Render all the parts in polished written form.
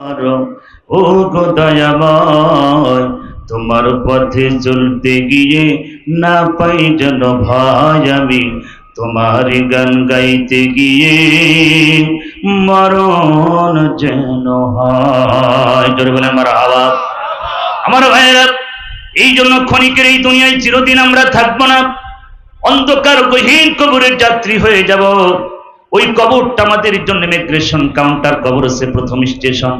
ও গো দয়াময়, তোমার পথে চলতে গিয়ে না পাই যেন ভয়, আমি তোমার গান গাইতে গিয়ে মরণ যেন হয়। জোরে বলেন মারহাবা। আমার ভাইয়েরা, এই জন্য ক্ষণিকের এই দুনিয়ায় চিরদিন আমরা থাকবো না, অন্ধকার গহীন কবরের যাত্রী হয়ে যাব। ওই কবরটা আমাদের জন্য ইমিগ্রেশন কাউন্টার, কবর হচ্ছে প্রথম স্টেশন।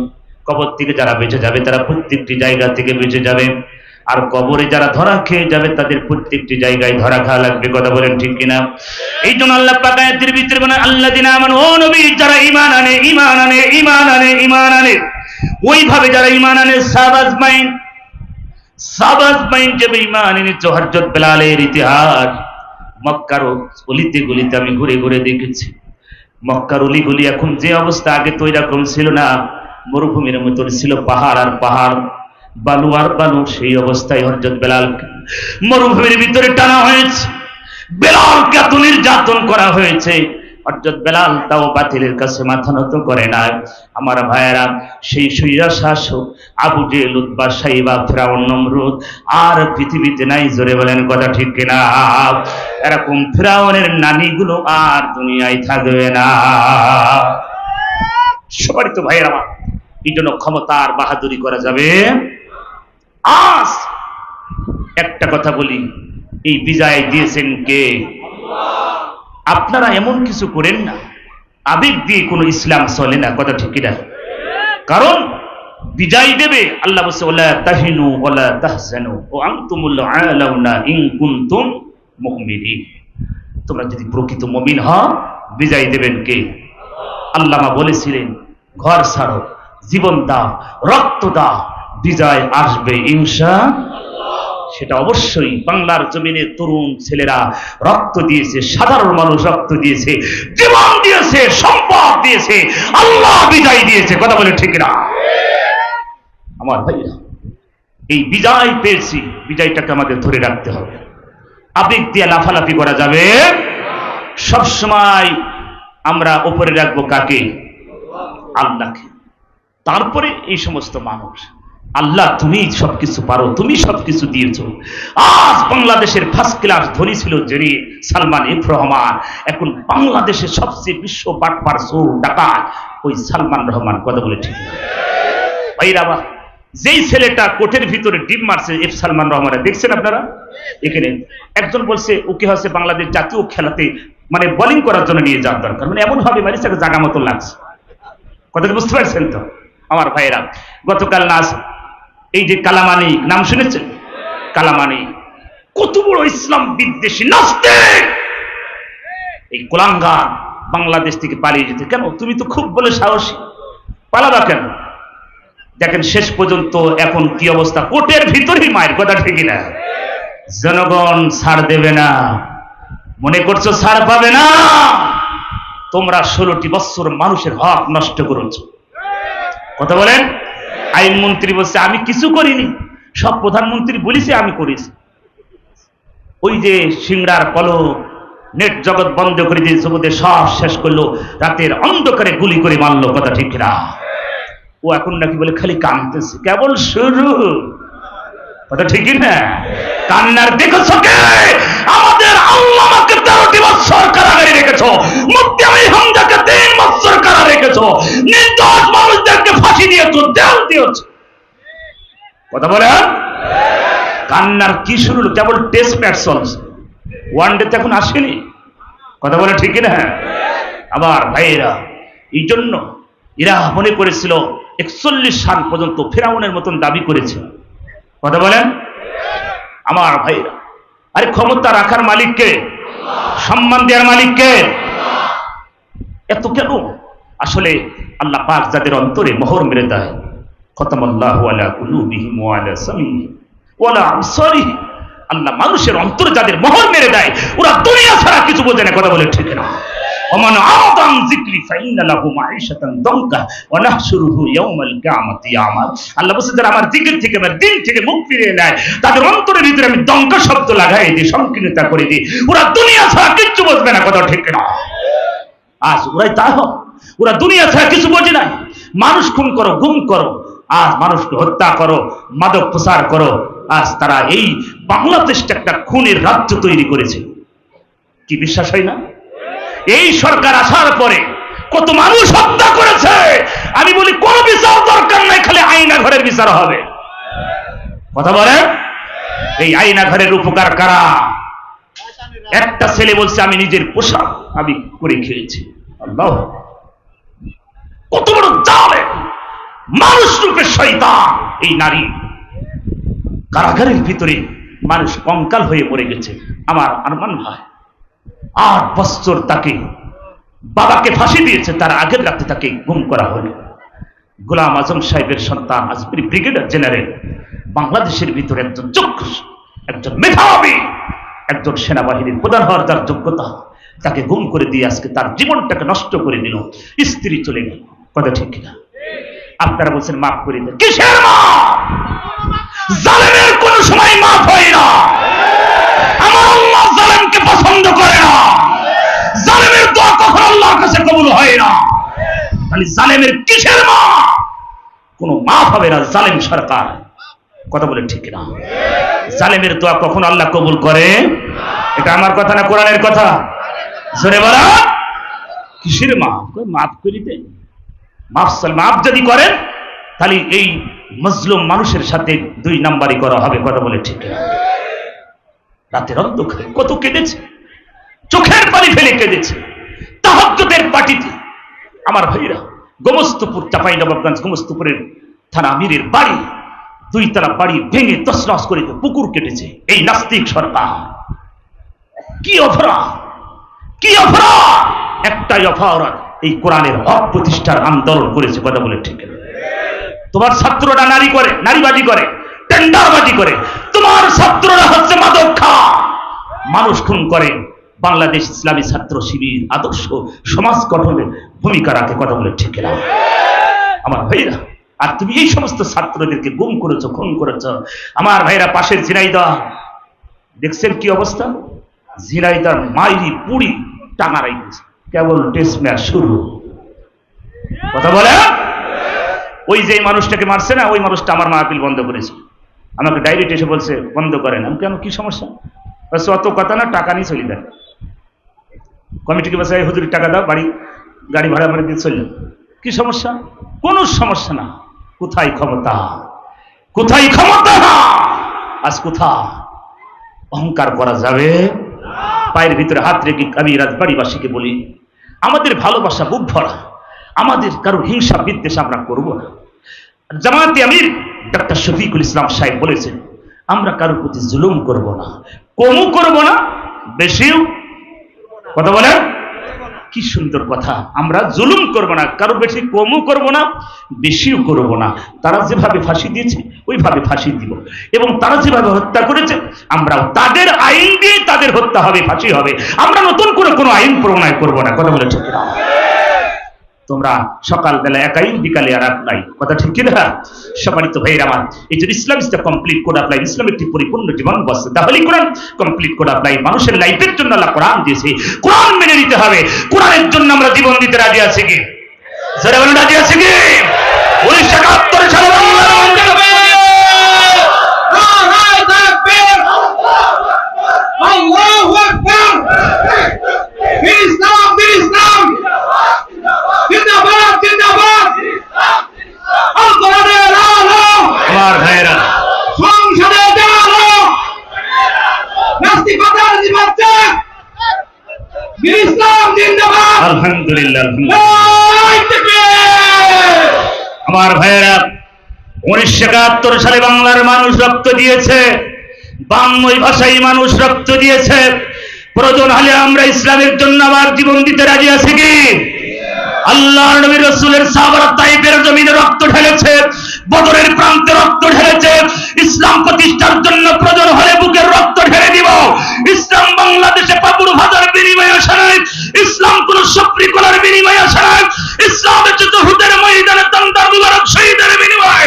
কবর থেকে যারা বেঁচে যাবে তারা প্রত্যেকটি জায়গা থেকে বেঁচে যাবে, আর কবরে যারা ধরা খেয়ে যাবে তাদের প্রত্যেকটি জায়গায় ধরা খাওয়া লাগবে। কথা বলেন ঠিক কিনা? এই জন্য আল্লাহ পাক আয়াতের ভিতরে বলেন, আল্লাযিনা আমানু, ও নবী যারা ঈমান আনে, ঈমান আনে, ঈমান আনে, ঈমান আনে, ওইভাবে যারা ঈমান আনে, সাবাজ মাইন যে ঈমান এনেছে। হযরত বেলালের ইতিহাস মক্কার অলিতে গলিতে আমি ঘুরে ঘুরে দেখেছি। মক্কার অলিগলি এখন যে অবস্থা, আগে তো এরকম ছিল না, মরুভূমির মতন ছিল, পাহাড় আর পাহাড়, বালু আর বালু। সেই অবস্থায় হযরত বেলাল মরুভূমির ভিতরে টানা হয়েছে, বেলালকে এত নির্যাতন করা হয়েছে। হযরত বেলাল তাও বাতিলের কাছে মাথা নত করে না। আমার ভাইয়েরা, সেই সুইরা শাসক আবু জেহেল, উতবা, সাইবা, ফিরাউন, নমরুদ আর পৃথিবীতে নাই। জোরে বলেন কথা ঠিক কিনা? এরকম ফিরাউনের নানিগুলো আর দুনিয়ায় থাকবে না। সবারই তো ভাইয়েরা আমার, এই জন্য ক্ষমতার বাহাদুরি করা যাবে। আজ একটা কথা বলি, এই বিজয় দিয়েছেন কে? আপনারা এমন কিছু করেন না, আবেগ দিয়ে কোনো ইসলাম চলে না। কথা ঠিক কিনা? কারণ বিজয় দেবে আল্লাহ বলছে, ওয়ালা তাহিনু ওয়ালা তাহজানু ওয়া আনতুমুল আ'লাউনা ইন কুনতুম মুমিনিন। তোমরা যদি প্রকৃত মুমিন হও, বিজয় দেবেন কে? আল্লামা বলেছিলেন, ঘর ছাড়ো, জীবন দাও, রক্ত দাও, বিজয় আসবে ইনশাআল্লাহ। সেটা অবশ্যই বাংলার জমিনে তরুণ ছেলেরা রক্ত দিয়েছে, সাধারণ মানুষ রক্ত দিয়েছে, জীবন দিয়েছে, সম্পদ দিয়েছে, আল্লাহ বিজয় দিয়েছে। কথা বলে ঠিক না? আমার ভাইরা, এই বিজয় পেয়েছি, বিজয়টাকে আমাদের ধরে রাখতে হবে। আবেগ দিয়ে লাফালাফি করা যাবে সবসময়। আমরা উপরে রাখবো কাকে? আল্লাহকে। তারপরে এই সমস্ত মানুষ, আল্লাহ তুমি সবকিছু পারো, তুমি সবকিছু দিয়েছো। আজ বাংলাদেশের ফার্স্ট ক্লাস ধনী ছিল যিনি, সালমান এফ রহমান। এখন বাংলাদেশের সবচেয়ে বিশ্ব বাটপার চোর ডাকাত ওই সালমান রহমান। কথা বলে ঠিক ভাইরা? যেই ছেলেটা কোটের ভিতরে ডিম মারছে, এফ সালমান রহমান, দেখছেন আপনারা? এখানে একজন বলছে ওকে হচ্ছে বাংলাদেশ জাতীয় খেলাতে মানে বোলিং করার জন্য নিয়ে যাওয়ার দরকার, মানে এমন ভাবে মারিছে জায়গা মতো লাগছে। কথা বুঝতে পারছেন তো আমার ভাইরা? গতকাল নাচ, এই যে কালামানি নাম শুনেছেন? কালামানি কত বড় ইসলাম বিদ্বেষী নাস্তিক। এই কুলাঙ্গার বাংলাদেশ থেকে পালিয়ে যেতে কেন? তুমি তো খুব বলে সাহসী, পালাবা কেন? দেখেন শেষ পর্যন্ত এখন কি অবস্থা, কোটের ভিতরেই মায়ের। কথা ঠিক না? জনগণ ছাড় দেবে না। মনে করছো ছাড় পাবে না? তোমরা 16টি বছর মানুষের হক নষ্ট করেছো। কথা বলেন? আইনমন্ত্রী বলছে আমি কিছু করিনি, সব প্রধানমন্ত্রী বলেছে আমি করেছি। ওই যে সিংড়ার কলো নেট জগৎ বন্ধ করে দিয়ে যুবদের সব শেষ করলো, রাতের অন্ধকারে গুলি করে মারলো। কথা ঠিক না? ও এখন নাকি বলে খালি কাঁদতেছে, কেবল শুরু। কথা ঠিক না? কান্নার দেখেছো কে? আমাদের আল্লামাকে 13টি বছর কারাগারে রেখেছো, মুফতি আমির হামজাকে 3 বছর কারাগারে রেখেছো, নির্দোষ মানুষদেরকে ফাঁসি দিয়েছো, জেল দিয়েছো। কথা বলে কান্নার কি শুরু? কেবল টেস্ট ম্যাচ চলছে, ওয়ান ডে তে এখন আসেনি। কথা বলে ঠিক না? আবার ভাইয়েরা, এই জন্য এরা মনে করেছিল 41 সাল পর্যন্ত ফিরাউনের মতন দাবি করেছে। কথা বলেন আমার ভাইরা? আরে ক্ষমতা রাখার মালিককে, সম্মান দেওয়ার মালিককে, এত কেন? আসলে আল্লাহ পাক যাদের অন্তরে মোহর মেরে দেয়, খতামাল্লাহু আলা কুলুবিহিম ওয়া আলা সামিহিম ওয়া আলা আবসারিহিম, আল্লাহ মানুষের অন্তরে যাদের মোহর মেরে দেয়, ওরা দুনিয়া ছাড়া কিছু বোঝে না। কথা বলে ঠিক না? ওমান আদাম যিকরি ফাইন্না লাহু মাঈশাতান দানকা ওয়া নাহশুরুহু ইয়াওমাল কিয়ামাতি আমা। আল্লাহ বলেন যারা আমার জিকির থেকে, আমার দিন থেকে মুখ ফিরিয়ে নেয়, তাদের অন্তরের ভিতরে আমি দঙ্কা শব্দ লাগাই দিই, সংকীর্ণতা করে দিই, ওরা দুনিয়া ছাড়া কিছু বুঝবে না। কথা ঠিক না? আজ ওরাই তা হয়, ওরা দুনিয়া ছাড়া কিছু বোঝে না। মানুষ খুন করো, গুম করো, আজ মানুষকে হত্যা করো, মাদক প্রচার করো। আজ তারা এই বাংলাদেশটা একটা খুনের রাজ্য তৈরি করেছে। কি বিশ্বাস হয় না? এই সরকার আসার পরে কত মানুষ হত্যা করেছে। আমি বলি কোন বিচার দরকার নাই, খালি আয়না ঘরের বিচার হবে। কথা বলেন, এই আয়না ঘরের উপকার কারা? একটা ছেলে বলছে আমি নিজের পোশাক আমি করে খেয়েছি। আল্লাহ, কত বড় জালেম, মানুষ রূপে শয়তান এই নারী। কারাগারের ভিতরে মানুষ কঙ্কাল হয়ে মরে গেছে। আমার আরমান ভাই 8 বছর তাকে বাবাকে ফাঁসি দিয়েছে, তার আগের রাতে তাকে গুম করা হলো। গোলাম আজম সাহেবের সন্তান আজমির ব্রিগেডিয়ার জেনারেল, বাংলাদেশের ভিতরে একজন যোগ্য, একজন মেধাবী, একজন সেনাবাহিনীর প্রধান হওয়ার যার যোগ্যতা, তাকে গুম করে দিয়ে আজকে তার জীবনটাকে নষ্ট করে দিল। স্ত্রী চলে গেল। কথা ঠিক কিনা? আপনারা বলছেন মাফ করে দেন। কিসের মাফ? জালেমের কোন সময় মাফ হয় না। আমার আল্লাহ জালেমকে পছন্দ করে না। জালেমের দোয়া কখনো আল্লাহর কাছে কবুল হয় না। তাহলে জালেমের কিসের মাফ? কোনো মাফ হবে না জালেম সরকার। কথা বলে ঠিক না? জালেমের দোয়া কখনো আল্লাহ কবুল করে? এটা আমার কথা না, কোরআনের কথা। জোরে বলা, কিসের মাফ? মাফ করে দেন। মাফ যদি করেন তাহলে এই মজলুম মানুষের সাথে 2 নাম্বারই করা হবে। কথা বলে ঠিক না? রাতের অন্ধকারে কত কেঁদেছে, চোখের পানি ফেলে কেঁদেছে তাহাজ্জুদের পার্টিতে। আমার ভাইরা, গোমস্তপুর, চাঁপাইনবাবগঞ্জ গোমস্তপুরের থানা আমিরের বাড়ি, 2 তলা বাড়ি ভেঙে তছনছ করে পুকুর কেটেছে এই নাস্তিক সরকার। কি অপরাধ, কি অপরাধ! একটাই অপরাধ, এই কোরআনের হক প্রতিষ্ঠার আন্দোলন করেছে। কথা বলে ঠিক না? তোমার ছাত্ররা নারীবাজি করে, টেন্ডারবাজি করে। তোমার ছাত্ররা হচ্ছে মাদক খা, মানুষ খুন করে। বাংলাদেশ ইসলামী ছাত্র শিবির আদর্শ সমাজ গঠনের ভূমিকা রাখে। কথা বলে ঠিক না? আমার ভাইরা, আর তুমি এই সমস্ত ছাত্রদেরকে গুম করেছো, খুন করেছো। আমার ভাইরা, পাশের ঝিনাইদহ দেখছেন কি অবস্থা? ঝিনাইদহ মাইরি পুড়ি টাঙারাই গেছে, কেবল টেস্ট ম্যাচ শুরু। কথা বলে, ওই যে মানুষটাকে মারছে না, ওই মানুষটা আমার মাহফিল বন্ধ করেছে। আমাকে ডাইরেক্ট এসে বলছে বন্ধ করেন। আমি কেন, কি সমস্যা? অত কথা না, টাকা নিয়ে চলে দেন। কমিটিকে বলছে হুজুরের টাকা দাও, গাড়ি ভাড়া মানে দিয়ে চললেন। কি সমস্যা? কোনো সমস্যা না। কোথায় ক্ষমতা, কোথায় ক্ষমতা? আজ কোথা অহংকার করা যাবে? পায়ের ভিতরে হাত রেখে আমি রাজবাড়িবাসীকে বলি, আমাদের ভালোবাসা বুক ভরা, আমাদের কারো হিংসা বিদ্বেষ আমরা করব না। জামায়াতে আমির ডক্টর শফিকুল ইসলাম সাহেব বলেছেন, আমরা কারোর প্রতি জুলুম করব না, কমও করব না, বেশিও। কথা বলেন, কি সুন্দর কথা। আমরা জুলুম করব না, কারো বেশি কমও করব না, বেশিও করব না। তারা যেভাবে ফাঁসি দিয়েছে ওইভাবে ফাঁসি দিব, এবং তারা যেভাবে হত্যা করেছে আমরাও তাদের আইন দিয়ে তাদের হত্যা হবে, ফাঁসি হবে। আমরা নতুন করে কোনো আইন প্রণয়ন করব না। কথা বলে ঠিক না? তোমরা সকালবেলা এক আইন, বিকালে আর এক নাই। কথা ঠিক কিনা? সম্মানিত ভাইয়ের আমার, এই যে Islam is the complete code of life, Islam একটি পরিপূর্ণ জীবন বস্তু। তাহলে Quran complete code of life, মানুষের লাইফের জন্য আল্লাহ কোরআন দিয়েছে। কোরআন মেনে নিতে হবে। কোরআনের জন্য আমরা জীবন দিতে রাজি আছি কি? যারা বলেন রাজি আছি কি? 1971 সালে বাংলার আলহামদুলিল্লাহ। আমার ভাইয়েরা, 1971 সালে বাংলার মানুষ রক্ত দিয়েছে, বাংলা ভাষায় মানুষ রক্ত দিয়েছে। প্রয়োজন হলে আমরা ইসলামের জন্য আবার জীবন দিতে রাজি আছি কি? আল্লাহর নবী রাসূলের সাহাবারা তাইফের জমিনে রক্ত ঢেলেছে, বদরের প্রান্তে রক্ত ঢেলেছে। ইসলাম প্রতিষ্ঠার জন্য প্রয়োজন হলে বুকের রক্ত ঢেলে দিব। ইসলাম বাংলাদেশে পাপুর ভাজার বিনিময়ে আসে নাই, ইসলাম কোন সফরি করার বিনিময়ে আসে নাই, ইসলাম হচ্ছে হুদের ময়দানে তান্দার মুবারক শহীদের বিনিময়ে,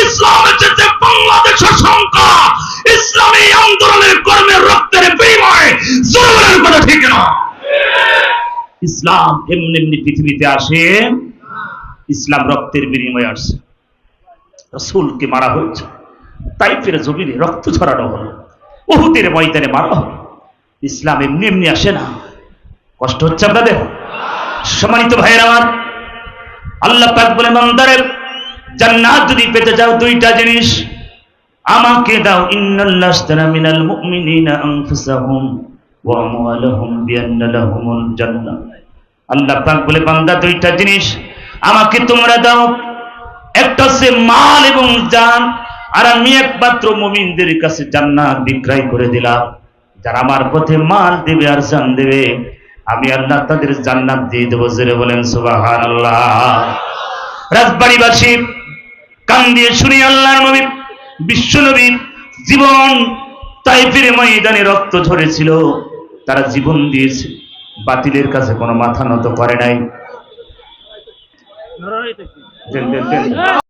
ইসলাম হচ্ছে বাংলাদেশের সংখ্যা ইসলামী আন্দোলনের কর্মের রক্তের বিনিময়ে। জোরের কথা ঠিক না? ইসলাম এমনি এমনি পৃথিবীতে আসে, ইসলাম রক্তের বিনিময়ে আসছে, রাসূলকে মারা হয়েছে, তাইফের জমিনে রক্ত ঝরানো হলো, উহুদের ময়দানে মারা হলো। ইসলাম এমনি এমনি আসে না। কষ্ট হচ্ছে আপনাদের? সম্মানিত ভাইয়ের আমার, আল্লাহ পাক বলে, বান্দারে জান্নাত যদি পেতে চাও দুইটা জিনিস আমাকে দাও। ইন্নাল্লাহ আশতারা মিনাল মুমিনিনা আনফুসাহুম ওয়া আমওয়ালাহুম বিআন্না লাহুমুল জান্নাহ। আল্লাহ পাক বলে, বান্দা দুইটা জিনিস আমাকে তোমরা দাও, একটা হচ্ছে মাল এবং জান, আর আমি একমাত্র মুমিনদের কাছে জান্নাত বিক্রয় করে দিলাম। যারা আমার পথে মাল দেবে আর জান দেবে, আমি আল্লাহ তাদের জান্নাত দিয়ে দেবো। জোরে বলেন সুবহানাল্লাহ। রাজবাড়িবাসী কান দিয়ে শুনি আল্লাহর নবী বিশ্ব নবীর জীবন, তাইফের ময়দানে রক্ত ঝরেছিল, তারা জীবন দিয়েছে, বাতিলের কাছে কোনো মাথা নত করে নাই।